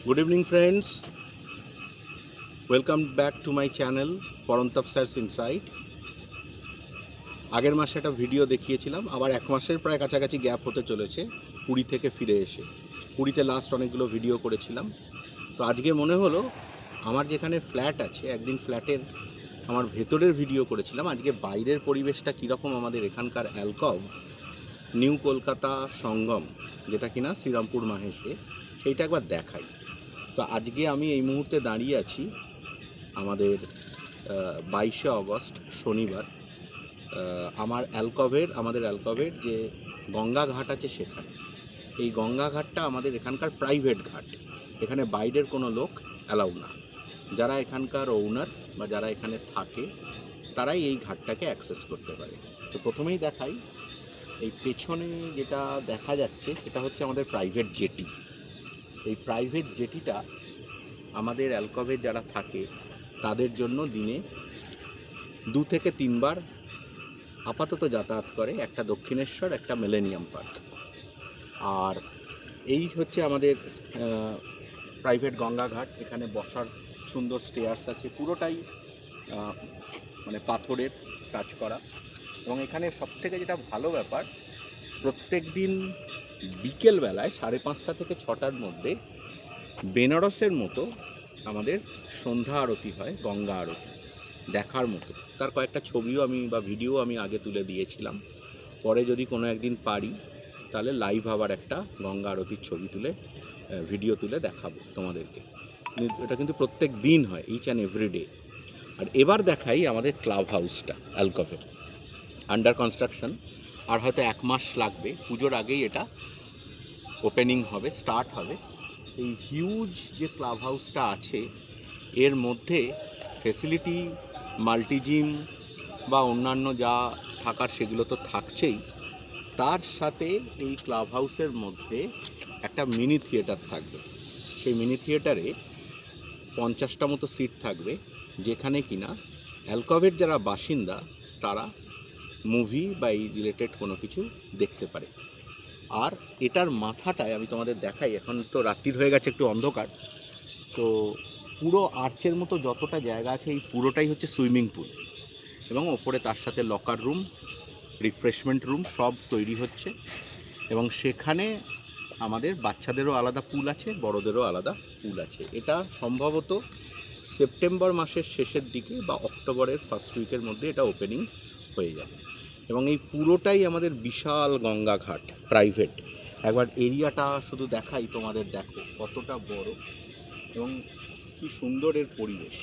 Good evening, friends. Welcome back to my channel, Parantap sir's insight. আগের মাসে একটা video দেখিয়েছিলাম, আবার এক মাসের প্রায় কাছাকাছি গ্যাপ হতে চলেছে পুরী থেকে ফিরে এসে। পুরীতে লাস্ট অনেকগুলো ভিডিও করেছিলাম। তো আজকে মনে হলো আমার যেখানে ফ্ল্যাট আছে, একদিন ফ্ল্যাটের আমার ভেতরের ভিডিও করেছিলাম, আজকে বাইরের পরিবেশটা কীরকম আমাদের এখানকার অ্যালকভ নিউ কলকাতা সঙ্গম, যেটা কিনা শ্রীরামপুর মাহেশে, সেইটা একবার দেখাই। তো আজকে আমি এই মুহূর্তে দাঁড়িয়ে আছি আমাদের 22শে অগস্ট শনিবার আমাদের অ্যালকভের যে গঙ্গা ঘাট আছে সেখানে। এই গঙ্গা ঘাটটা আমাদের এখানকার প্রাইভেট ঘাট, এখানে বাইরের কোনো লোক অ্যালাউ না। যারা এখানকার ওনার বা যারা এখানে থাকে তারাই এই ঘাটটাকে অ্যাক্সেস করতে পারে। তো প্রথমেই দেখাই, এই পেছনে যেটা দেখা যাচ্ছে সেটা হচ্ছে আমাদের প্রাইভেট জেটি। এই প্রাইভেট জেটিটা আমাদের অ্যালকভে যারা থাকে তাদের জন্য দিনে 2 থেকে 3 বার আপাতত যাতায়াত করে, একটা দক্ষিণেশ্বর, একটা মিলেনিয়াম পার্ক। আর এই হচ্ছে আমাদের প্রাইভেট গঙ্গাঘাট। এখানে বসার সুন্দর স্টেয়ার্স আছে, পুরোটাই মানে পাথরের কাজ করা। এবং এখানে সবথেকে যেটা ভালো ব্যাপার, প্রত্যেক দিন বিকেলবেলায় 5:30 থেকে 6টার মধ্যে বেনারসের মতো আমাদের সন্ধ্যা আরতি হয়, গঙ্গা আরতি দেখার মতো। তার কয়েকটা ছবিও বা ভিডিও আমি আগে তুলে দিয়েছিলাম। পরে যদি কোনো একদিন পারি তাহলে লাইভ আবার একটা গঙ্গা আরতির ভিডিও তুলে দেখাবো তোমাদেরকে। এটা কিন্তু প্রত্যেক দিন হয়, ইচ অ্যান্ড এভরি ডে। আর এবার দেখাই আমাদের ক্লাব হাউসটা অ্যালকভের, আন্ডার কনস্ট্রাকশন। আর হয়তো 1 মাস লাগবে, পুজোর আগেই এটা ওপেনিং হবে, স্টার্ট হবে। এই হিউজ যে ক্লাব হাউসটা আছে এর মধ্যে ফেসিলিটি, মাল্টিজিম বা অন্যান্য যা থাকার সেগুলো তো থাকছেই, তার সাথে এই ক্লাব হাউসের মধ্যে একটা মিনি থিয়েটার থাকবে। সেই মিনি থিয়েটারে 50টা মতো সিট থাকবে, যেখানে কিনা অ্যালকভের যারা বাসিন্দা তারা মুভি বা এই রিলেটেড কোনো কিছু দেখতে পারে। আর এটার মাথাটায় আমি তোমাদের দেখাই, এখন তো রাত্রির হয়ে গেছে, একটু অন্ধকার। তো পুরো আর্চের মতো যতটা জায়গা আছে এই পুরোটাই হচ্ছে সুইমিং পুল, এবং ওপরে তার সাথে লকার রুম, রিফ্রেশমেন্ট রুম সব তৈরি হচ্ছে। এবং সেখানে আমাদের বাচ্চাদেরও আলাদা পুল আছে, বড়দেরও আলাদা পুল আছে। এটা সম্ভবত সেপ্টেম্বর মাসের শেষের দিকে বা অক্টোবরের ফার্স্ট উইকের মধ্যে এটা ওপেনিং হয়ে যাবে। এবং এই পুরোটাই আমাদের বিশাল গঙ্গা ঘাট প্রাইভেট। একবার এরিয়াটা শুধু দেখাই তোমাদের, দেখো কতটা বড় এবং কি সুন্দর এর পরিবেশ।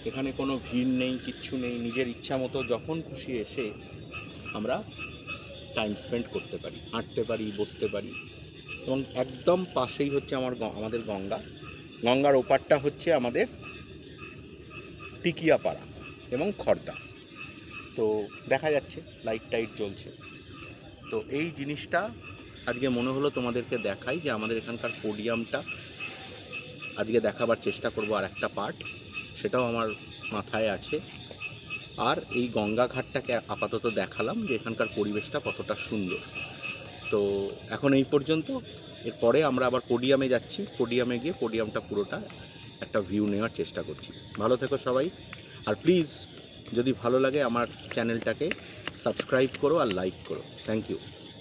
এখানে কোনো ভিড় নেই, কিচ্ছু নেই, নিজের ইচ্ছা মতো যখন খুশি এসে আমরা টাইম স্পেন্ড করতে পারি, হাঁটতে পারি, বসতে পারি। এবং একদম পাশেই হচ্ছে আমাদের গঙ্গার ওপারটা হচ্ছে আমাদের টিকিয়াপাড়া এবং খড়দা। তো দেখা যাচ্ছে লাইট টাইট জ্বলছে। তো এই জিনিসটা আজকে মনে হলো তোমাদেরকে দেখাই, যে আমাদের এখানকার পোডিয়ামটা আজকে দেখাবার চেষ্টা করব। আর একটা পার্ট, সেটাও আমার মাথায় আছে। আর এই গঙ্গা ঘাটটাকে আপাতত দেখালাম যে এখানকার পরিবেশটা কতটা সুন্দর। তো এখন এই পর্যন্ত। এরপরে আমরা আবার পোডিয়ামে যাচ্ছি, পোডিয়ামে গিয়ে পোডিয়ামটা পুরোটা একটা ভিউ নেওয়ার চেষ্টা করছি। ভালো থেকো সবাই। আর প্লিজ যদি ভালো লাগে আমার চ্যানেলটাকে সাবস্ক্রাইব করো আর লাইক করো। Thank you.